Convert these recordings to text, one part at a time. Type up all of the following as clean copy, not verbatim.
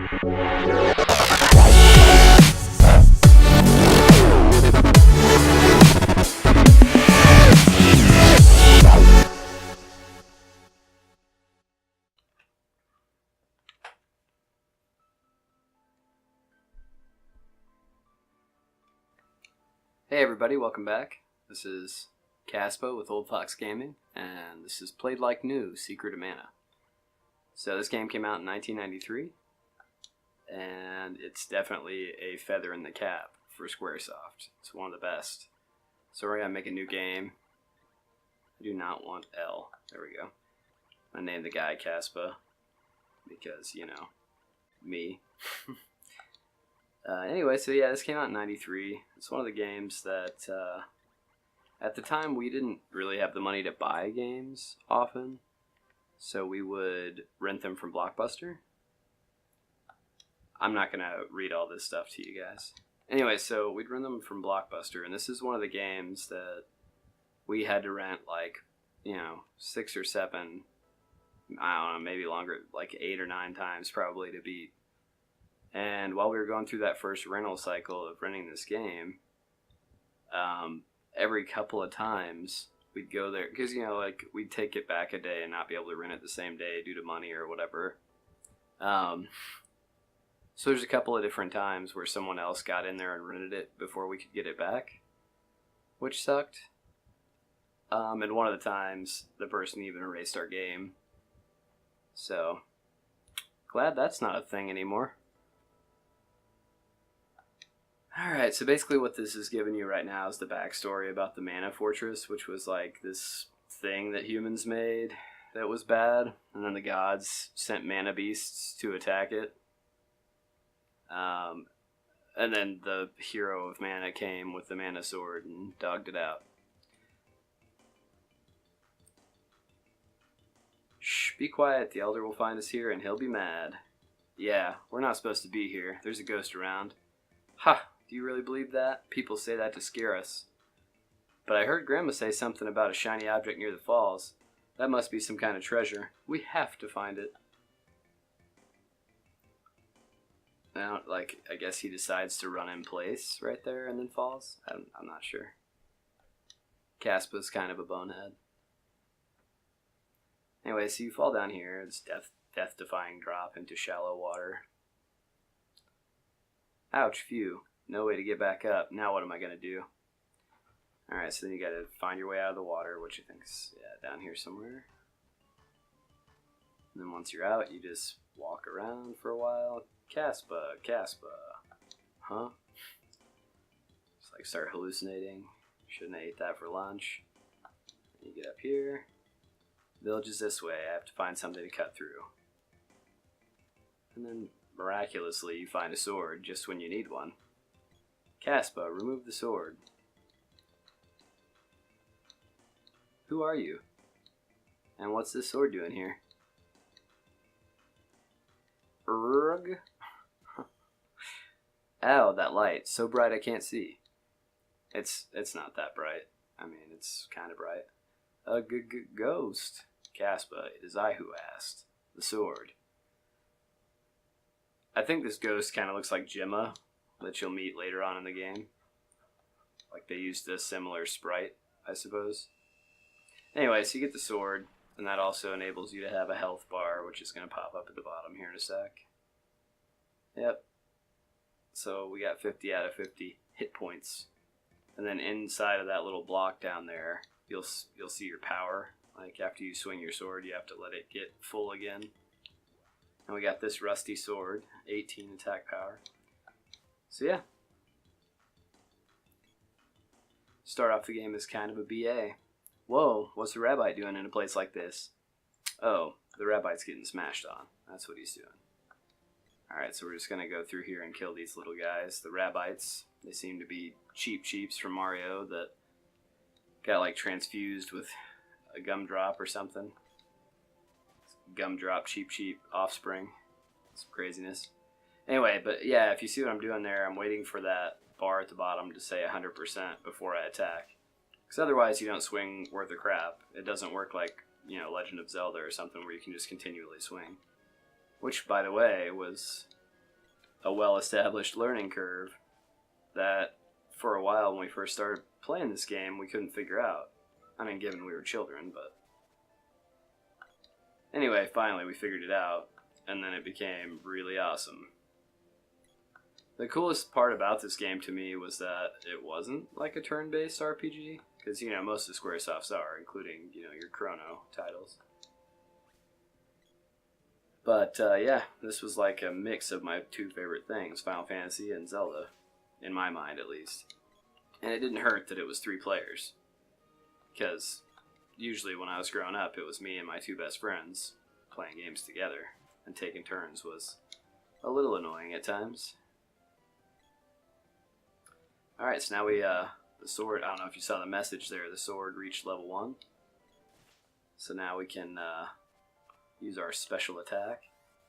Hey everybody, welcome back. This is Kaspuh with Old Fox Gaming, and this is Played Like New, Secret of Mana. So this game came out in 1993, and it's definitely a feather in the cap for Squaresoft. It's one of the best. So we're going to make a new game. I do not want L. There we go. I named the guy Kaspuh because, you know, me. Anyway, so yeah, this came out in 93. It's one of the games that, at the time, we didn't really have the money to buy games often, so we would rent them from Blockbuster. I'm not going to read all this stuff to you guys. Anyway, so we'd rent them from Blockbuster, and this is one of the games that we had to rent, like, you know, 6 or 7, I don't know, maybe longer, like 8 or 9 times probably to beat. And while we were going through that first rental cycle of renting this game, every couple of times we'd go there, because, you know, like, we'd take it back a day and not be able to rent it the same day due to money or whatever. So there's a couple of different times where someone else got in there and rented it before we could get it back, which sucked. And one of the times, the person even erased our game. So, glad that's not a thing anymore. Alright, so basically what this is giving you right now is the backstory about the Mana Fortress, which was like this thing that humans made that was bad, and then the gods sent mana beasts to attack it. And then the hero of mana came with the mana sword and dogged it out. Shh, be quiet, the elder will find us here and he'll be mad. Yeah, we're not supposed to be here, there's a ghost around. Ha! Do you really believe that? People say that to scare us. But I heard Grandma say something about a shiny object near the falls. That must be some kind of treasure. We have to find it. Now, like, I guess he decides to run in place right there and then falls? I'm not sure. Kaspuh's kind of a bonehead. Anyway, so you fall down here. It's death-defying drop into shallow water. Ouch, phew. No way to get back up. Now what am I going to do? Alright, so then you got to find your way out of the water, which I think is down here somewhere. And then once you're out, you just walk around for a while. Kaspuh, Kaspuh. Huh? Just like start hallucinating. Shouldn't have ate that for lunch. And you get up here. Village is this way. I have to find something to cut through. And then miraculously you find a sword just when you need one. Kaspuh, remove the sword. Who are you? And what's this sword doing here? Rug? Ow, that light. So bright I can't see. It's not that bright. I mean, it's kind of bright. A ghost. Kaspuh, it is I who asked. The sword. I think this ghost kind of looks like Gemma that you'll meet later on in the game. Like they used a similar sprite, I suppose. Anyway, so you get the sword, and that also enables you to have a health bar, which is going to pop up at the bottom here in a sec. Yep. So we got 50 out of 50 hit points. And then inside of that little block down there, you'll see your power. Like after you swing your sword, you have to let it get full again. And we got this rusty sword, 18 attack power. So yeah. Start off the game as kind of a BA. Whoa, what's the rabbite doing in a place like this? Oh, the rabbite's getting smashed on. That's what he's doing. Alright, so we're just going to go through here and kill these little guys. The rabbites, they seem to be cheeps from Mario that got like transfused with a gumdrop or something. Gumdrop cheap offspring. Some craziness. Anyway, but yeah, if you see what I'm doing there, I'm waiting for that bar at the bottom to say 100% before I attack. Because otherwise you don't swing worth a crap. It doesn't work like, you know, Legend of Zelda or something where you can just continually swing. Which, by the way, was a well-established learning curve that for a while when we first started playing this game we couldn't figure out. I mean, given we were children, but anyway, finally we figured it out, and then it became really awesome. The coolest part about this game to me was that it wasn't like a turn-based RPG, because, you know, most of Squaresofts are, including, you know, your Chrono titles. But, yeah, this was like a mix of my two favorite things, Final Fantasy and Zelda, in my mind at least. And it didn't hurt that it was 3 players, because usually when I was growing up, it was me and my 2 best friends playing games together, and taking turns was a little annoying at times. Alright, so now we, the sword, I don't know if you saw the message there, the sword reached level 1. So now we can use our special attack.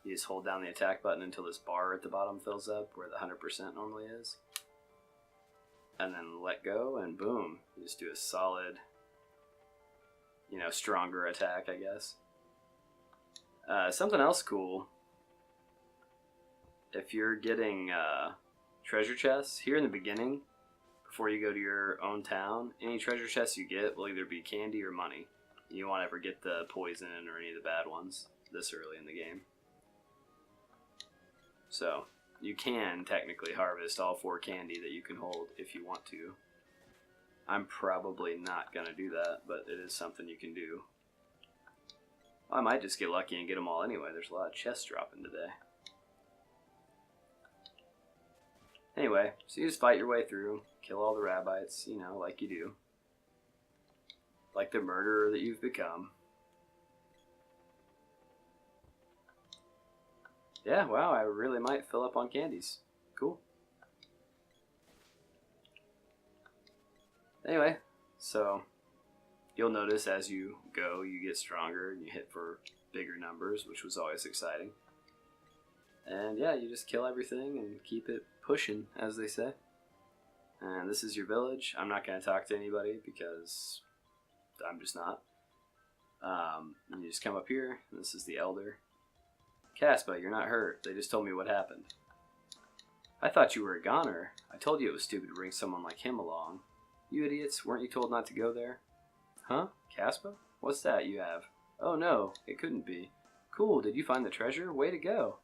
You just hold down the attack button until this bar at the bottom fills up, where the 100% normally is. And then let go, and boom, you just do a solid, you know, stronger attack, I guess. Something else cool, if you're getting treasure chests, here in the beginning, before you go to your own town, any treasure chests you get will either be candy or money. You won't ever get the poison or any of the bad ones this early in the game. So, you can technically harvest all 4 candy that you can hold if you want to. I'm probably not going to do that, but it is something you can do. Well, I might just get lucky and get them all anyway. There's a lot of chests dropping today. Anyway, so you just fight your way through, kill all the rabbits, you know, like you do. Like the murderer that you've become. Yeah, wow, I really might fill up on candies. Cool. Anyway, so you'll notice as you go, you get stronger and you hit for bigger numbers, which was always exciting. And yeah, you just kill everything and keep it pushing, as they say. And this is your village. I'm not going to talk to anybody because I'm just not. And you just come up here, and this is the elder. Kaspuh, you're not hurt. They just told me what happened. I thought you were a goner. I told you it was stupid to bring someone like him along. You idiots, weren't you told not to go there? Huh? Kaspuh? What's that you have? Oh no, it couldn't be. Cool, did you find the treasure? Way to go.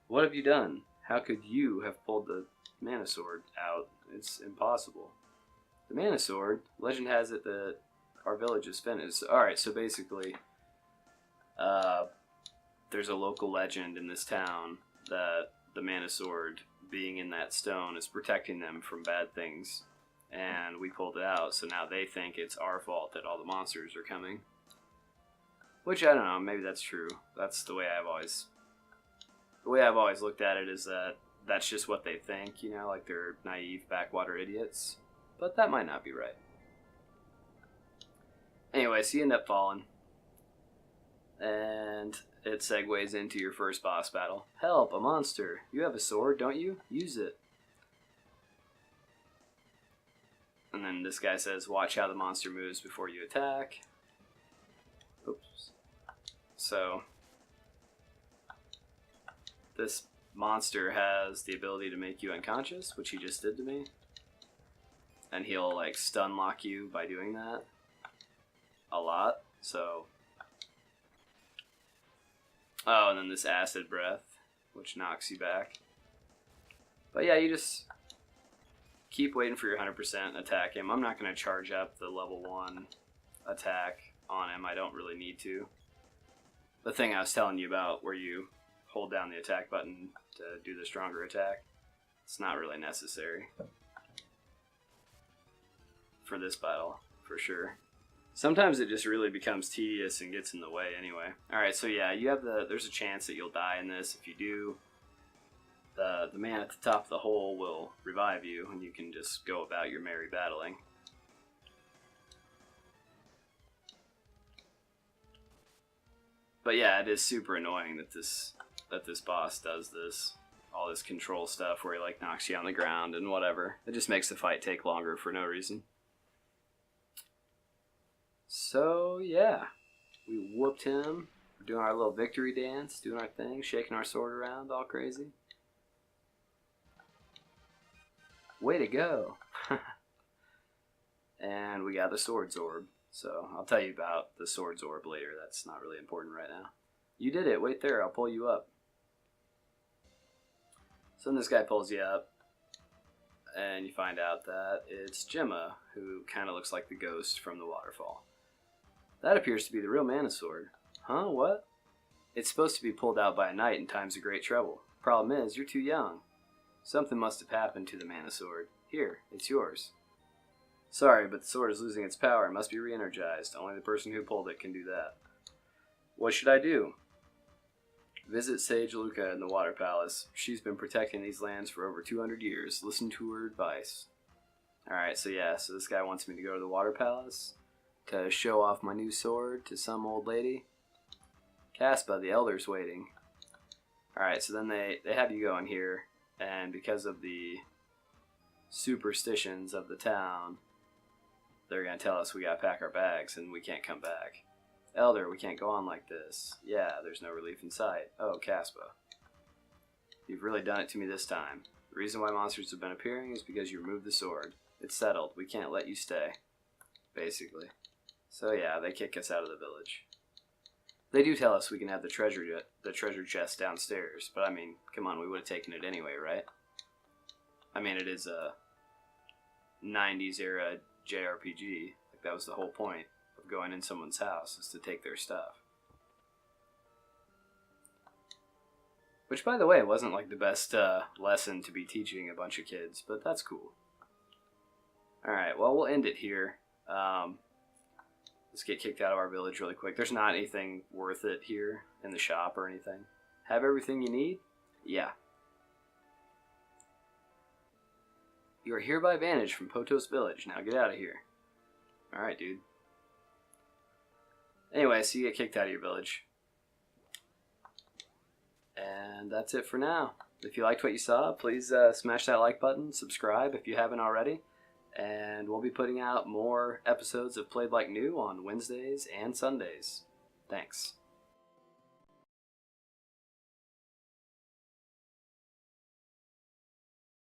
What have you done? How could you have pulled the mana sword out? It's impossible. The mana sword? Legend has it that our village is finished. Alright, so basically, there's a local legend in this town that the mana sword being in that stone is protecting them from bad things. And we pulled it out, so now they think it's our fault that all the monsters are coming. Which, I don't know, maybe that's true. That's the way I've always looked at it, is that that's just what they think, you know, like they're naive backwater idiots. But that might not be right. Anyway, so you end up falling. And it segues into your first boss battle. Help, a monster. You have a sword, don't you? Use it. And then this guy says, watch how the monster moves before you attack. Oops. So, this monster has the ability to make you unconscious, which he just did to me. And he'll, like, stun lock you by doing that. A lot. So, oh, and then this acid breath, which knocks you back. But yeah, you just keep waiting for your 100% and attack him. I'm not going to charge up the level 1 attack on him. I don't really need to. The thing I was telling you about where you hold down the attack button to do the stronger attack, it's not really necessary for this battle, for sure. Sometimes it just really becomes tedious and gets in the way anyway. Alright, so yeah, you have there's a chance that you'll die in this. If you do, the man at the top of the hole will revive you, and you can just go about your merry battling. But yeah, it is super annoying that this boss does this. All this control stuff where he like knocks you on the ground and whatever. It just makes the fight take longer for no reason. So yeah, we whooped him. We're doing our little victory dance, doing our thing, shaking our sword around all crazy. Way to go. And we got the Swords Orb. So I'll tell you about the Swords Orb later. That's not really important right now. You did it. Wait there. I'll pull you up. So then this guy pulls you up. And you find out that it's Gemma, who kind of looks like the ghost from the waterfall. That appears to be the real mana sword. Huh? What? It's supposed to be pulled out by a knight in times of great trouble. Problem is, you're too young. Something must have happened to the mana sword. Here, it's yours. Sorry, but the sword is losing its power and must be re-energized. Only the person who pulled it can do that. What should I do? Visit Sage Luca in the Water Palace. She's been protecting these lands for over 200 years. Listen to her advice. Alright, so this guy wants me to go to the Water Palace to show off my new sword to some old lady. Kaspuh, the Elder's waiting. Alright, so then they have you go in here, and because of the superstitions of the town, they're going to tell us we got to pack our bags and we can't come back. Elder, we can't go on like this. Yeah, there's no relief in sight. Oh, Kaspuh. You've really done it to me this time. The reason why monsters have been appearing is because you removed the sword. It's settled. We can't let you stay. Basically. So yeah, they kick us out of the village. They do tell us we can have the treasure chest downstairs, but I mean, come on, we would have taken it anyway, right? I mean, it is a 90s era JRPG. Like, that was the whole point of going in someone's house, is to take their stuff. Which, by the way, wasn't like the best lesson to be teaching a bunch of kids, but that's cool. Alright, well, we'll end it here. Let's get kicked out of our village really quick. There's not anything worth it here in the shop or anything. Have everything you need? Yeah. You are hereby banished from Potos Village. Now get out of here. Alright, dude. Anyway, so you get kicked out of your village. And that's it for now. If you liked what you saw, please smash that like button, subscribe if you haven't already, and we'll be putting out more episodes of Played Like New on Wednesdays and Sundays. Thanks.